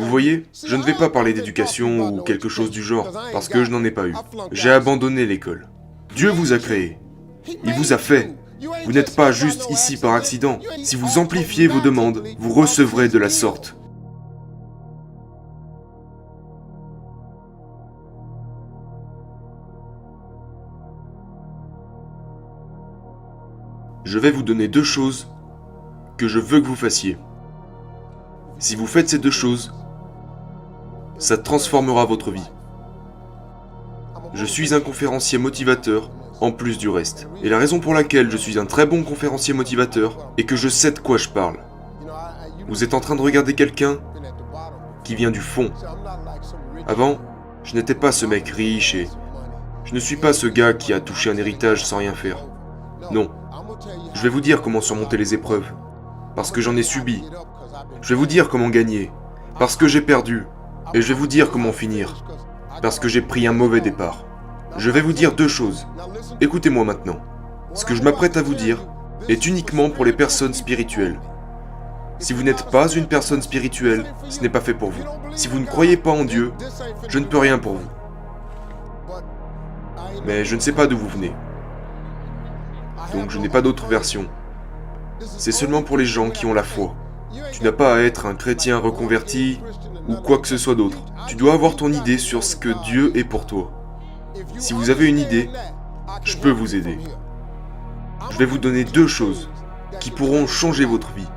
Vous voyez, je ne vais pas parler d'éducation ou quelque chose du genre, parce que je n'en ai pas eu. J'ai abandonné l'école. Dieu vous a créé. Il vous a fait. Vous n'êtes pas juste ici par accident. Si vous amplifiez vos demandes, vous recevrez de la sorte. Je vais vous donner 2 choses que je veux que vous fassiez. Si vous faites ces 2 choses, ça transformera votre vie. Je suis un conférencier motivateur, en plus du reste. Et la raison pour laquelle je suis un très bon conférencier motivateur est que je sais de quoi je parle. Vous êtes en train de regarder quelqu'un qui vient du fond. Avant, je n'étais pas ce mec riche et je ne suis pas ce gars qui a touché un héritage sans rien faire. Non. Je vais vous dire comment surmonter les épreuves, parce que j'en ai subi. Je vais vous dire comment gagner, parce que j'ai perdu. Et je vais vous dire comment finir, parce que j'ai pris un mauvais départ. Je vais vous dire 2 choses. Écoutez-moi maintenant. Ce que je m'apprête à vous dire est uniquement pour les personnes spirituelles. Si vous n'êtes pas une personne spirituelle, ce n'est pas fait pour vous. Si vous ne croyez pas en Dieu, je ne peux rien pour vous. Mais je ne sais pas d'où vous venez. Donc je n'ai pas d'autre version. C'est seulement pour les gens qui ont la foi. Tu n'as pas à être un chrétien reconverti ou quoi que ce soit d'autre. Tu dois avoir ton idée sur ce que Dieu est pour toi. Si vous avez une idée, je peux vous aider. Je vais vous donner 2 choses qui pourront changer votre vie.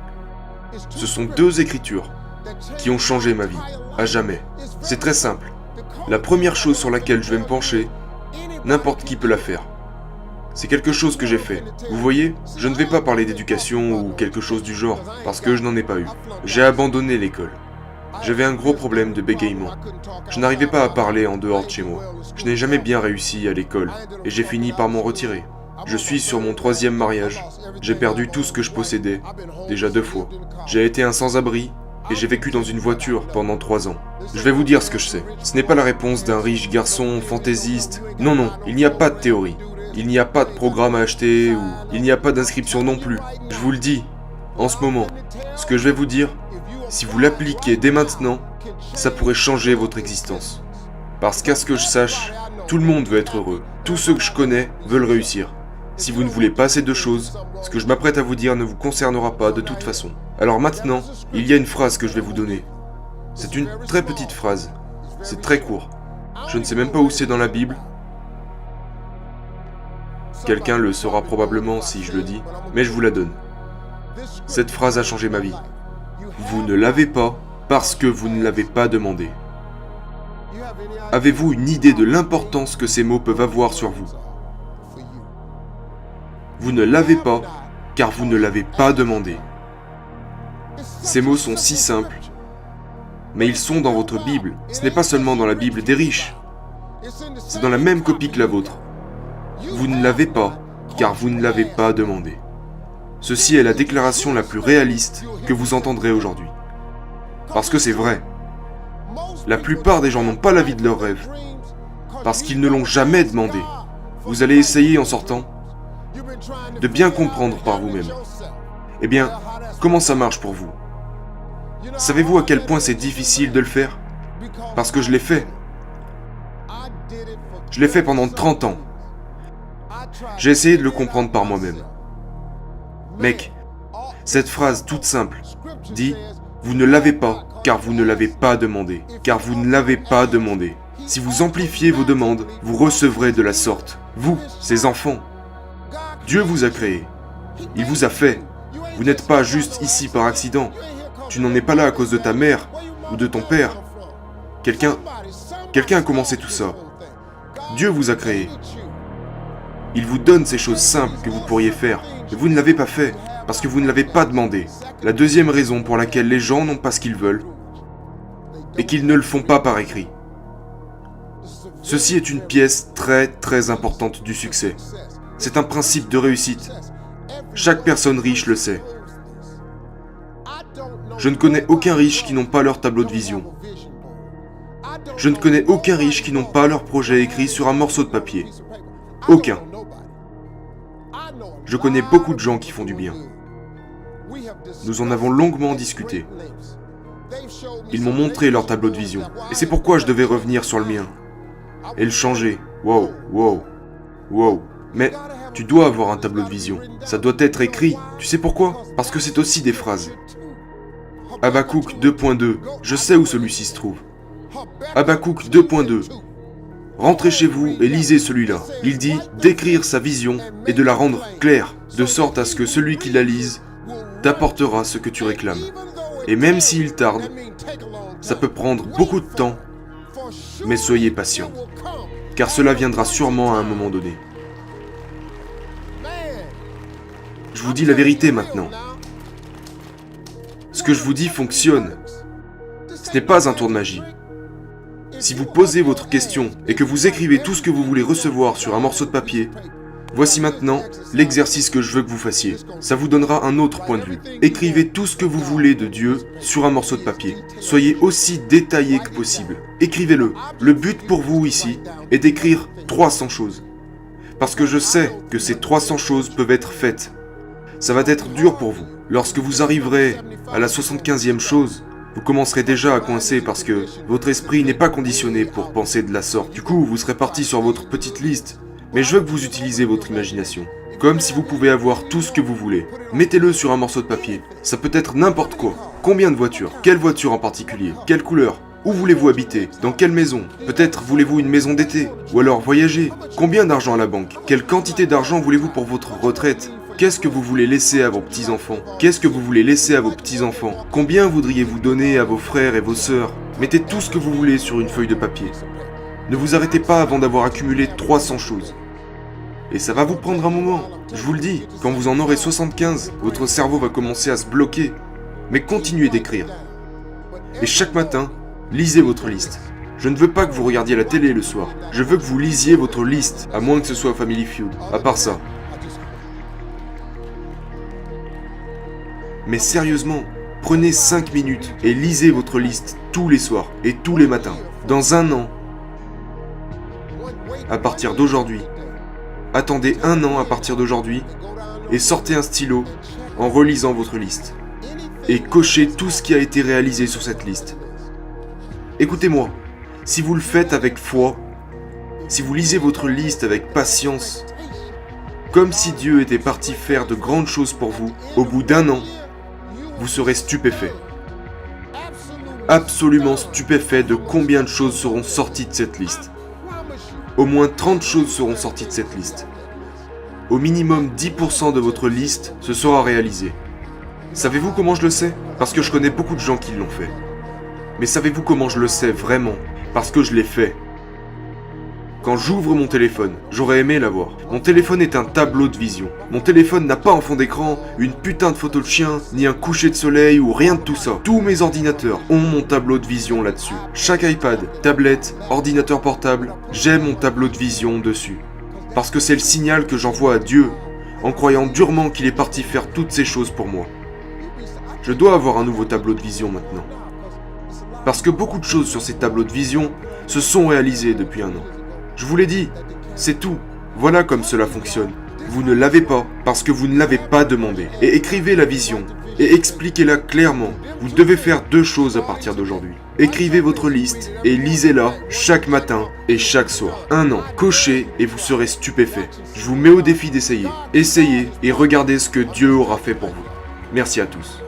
Ce sont 2 écritures qui ont changé ma vie, à jamais. C'est très simple. La première chose sur laquelle je vais me pencher, n'importe qui peut la faire. C'est quelque chose que j'ai fait. Vous voyez, je ne vais pas parler d'éducation ou quelque chose du genre, parce que je n'en ai pas eu. J'ai abandonné l'école. J'avais un gros problème de bégaiement. Je n'arrivais pas à parler en dehors de chez moi. Je n'ai jamais bien réussi à l'école, et j'ai fini par m'en retirer. Je suis sur mon 3e mariage. J'ai perdu tout ce que je possédais, déjà 2 fois. J'ai été un sans-abri, et j'ai vécu dans une voiture pendant 3 ans. Je vais vous dire ce que je sais. Ce n'est pas la réponse d'un riche garçon fantaisiste. Non, non, il n'y a pas de théorie. Il n'y a pas de programme à acheter, ou il n'y a pas d'inscription non plus. Je vous le dis, en ce moment, ce que je vais vous dire, si vous l'appliquez dès maintenant, ça pourrait changer votre existence. Parce qu'à ce que je sache, tout le monde veut être heureux. Tous ceux que je connais veulent réussir. Si vous ne voulez pas ces 2 choses, ce que je m'apprête à vous dire ne vous concernera pas de toute façon. Alors maintenant, il y a une phrase que je vais vous donner. C'est une très petite phrase. C'est très court. Je ne sais même pas où c'est dans la Bible. Quelqu'un le saura probablement si je le dis, mais je vous la donne. Cette phrase a changé ma vie. Vous ne l'avez pas parce que vous ne l'avez pas demandé. Avez-vous une idée de l'importance que ces mots peuvent avoir sur vous? Vous ne l'avez pas car vous ne l'avez pas demandé. Ces mots sont si simples, mais ils sont dans votre Bible. Ce n'est pas seulement dans la Bible des riches. C'est dans la même copie que la vôtre. Vous ne l'avez pas, car vous ne l'avez pas demandé. Ceci est la déclaration la plus réaliste que vous entendrez aujourd'hui. Parce que c'est vrai. La plupart des gens n'ont pas la vie de leurs rêves, parce qu'ils ne l'ont jamais demandé. Vous allez essayer en sortant de bien comprendre par vous-même. Eh bien, comment ça marche pour vous? Savez-vous à quel point c'est difficile de le faire? Parce que je l'ai fait. Je l'ai fait pendant 30 ans. J'ai essayé de le comprendre par moi-même. Mec, cette phrase toute simple dit « Vous ne l'avez pas, car vous ne l'avez pas demandé. Car vous ne l'avez pas demandé. Si vous amplifiez vos demandes, vous recevrez de la sorte. Vous, ces enfants. Dieu vous a créé. Il vous a fait. Vous n'êtes pas juste ici par accident. Tu n'en es pas là à cause de ta mère ou de ton père. Quelqu'un a commencé tout ça. Dieu vous a créé. Il vous donne ces choses simples que vous pourriez faire, et vous ne l'avez pas fait, parce que vous ne l'avez pas demandé. La deuxième raison pour laquelle les gens n'ont pas ce qu'ils veulent, est qu'ils ne le font pas par écrit. Ceci est une pièce très très importante du succès. C'est un principe de réussite. Chaque personne riche le sait. Je ne connais aucun riche qui n'ont pas leur tableau de vision. Je ne connais aucun riche qui n'ont pas leur projet écrit sur un morceau de papier. Aucun. Je connais beaucoup de gens qui font du bien. Nous en avons longuement discuté. Ils m'ont montré leur tableau de vision. Et c'est pourquoi je devais revenir sur le mien. Et le changer. Wow, wow, wow. Mais tu dois avoir un tableau de vision. Ça doit être écrit. Tu sais pourquoi? Parce que c'est aussi des phrases. Habakkuk 2.2. Je sais où celui-ci se trouve. Habakkuk 2.2. Rentrez chez vous et lisez celui-là. Il dit d'écrire sa vision et de la rendre claire, de sorte à ce que celui qui la lise t'apportera ce que tu réclames. Et même s'il tarde, ça peut prendre beaucoup de temps, mais soyez patient, car cela viendra sûrement à un moment donné. Je vous dis la vérité maintenant. Ce que je vous dis fonctionne. Ce n'est pas un tour de magie. Si vous posez votre question et que vous écrivez tout ce que vous voulez recevoir sur un morceau de papier, voici maintenant l'exercice que je veux que vous fassiez. Ça vous donnera un autre point de vue. Écrivez tout ce que vous voulez de Dieu sur un morceau de papier. Soyez aussi détaillé que possible. Écrivez-le. Le but pour vous ici est d'écrire 300 choses. Parce que je sais que ces 300 choses peuvent être faites. Ça va être dur pour vous. Lorsque vous arriverez à la 75e chose, vous commencerez déjà à coincer parce que votre esprit n'est pas conditionné pour penser de la sorte. Du coup, vous serez parti sur votre petite liste. Mais je veux que vous utilisez votre imagination. Comme si vous pouvez avoir tout ce que vous voulez. Mettez-le sur un morceau de papier. Ça peut être n'importe quoi. Combien de voitures? Quelle voiture en particulier? Quelle couleur? Où voulez-vous habiter? Dans quelle maison? Peut-être voulez-vous une maison d'été? Ou alors voyager? Combien d'argent à la banque? Quelle quantité d'argent voulez-vous pour votre retraite? Qu'est-ce que vous voulez laisser à vos petits-enfants? Qu'est-ce que vous voulez laisser à vos petits-enfants? Combien voudriez-vous donner à vos frères et vos sœurs? Mettez tout ce que vous voulez sur une feuille de papier. Ne vous arrêtez pas avant d'avoir accumulé 300 choses. Et ça va vous prendre un moment. Je vous le dis, quand vous en aurez 75, votre cerveau va commencer à se bloquer. Mais continuez d'écrire. Et chaque matin, lisez votre liste. Je ne veux pas que vous regardiez la télé le soir. Je veux que vous lisiez votre liste, à moins que ce soit Family Feud. À part ça. Mais sérieusement, prenez 5 minutes et lisez votre liste tous les soirs et tous les matins. Dans un an, à partir d'aujourd'hui, attendez un an à partir d'aujourd'hui et sortez un stylo en relisant votre liste. Et cochez tout ce qui a été réalisé sur cette liste. Écoutez-moi, si vous le faites avec foi, si vous lisez votre liste avec patience, comme si Dieu était parti faire de grandes choses pour vous, au bout d'un an, vous serez stupéfait. Absolument stupéfait de combien de choses seront sorties de cette liste. Au moins 30 choses seront sorties de cette liste. Au minimum 10% de votre liste se sera réalisé. Savez-vous comment je le sais? Parce que je connais beaucoup de gens qui l'ont fait. Mais savez-vous comment je le sais vraiment? Parce que je l'ai fait. Quand j'ouvre mon téléphone, j'aurais aimé l'avoir. Mon téléphone est un tableau de vision. Mon téléphone n'a pas en fond d'écran une putain de photo de chien, ni un coucher de soleil ou rien de tout ça. Tous mes ordinateurs ont mon tableau de vision là-dessus. Chaque iPad, tablette, ordinateur portable, j'ai mon tableau de vision dessus. Parce que c'est le signal que j'envoie à Dieu, en croyant durement qu'il est parti faire toutes ces choses pour moi. Je dois avoir un nouveau tableau de vision maintenant. Parce que beaucoup de choses sur ces tableaux de vision se sont réalisées depuis un an. Je vous l'ai dit, c'est tout. Voilà comme cela fonctionne. Vous ne l'avez pas parce que vous ne l'avez pas demandé. Et écrivez la vision et expliquez-la clairement. Vous devez faire 2 choses à partir d'aujourd'hui. Écrivez votre liste et lisez-la chaque matin et chaque soir. Un an, cochez et vous serez stupéfait. Je vous mets au défi d'essayer. Essayez et regardez ce que Dieu aura fait pour vous. Merci à tous.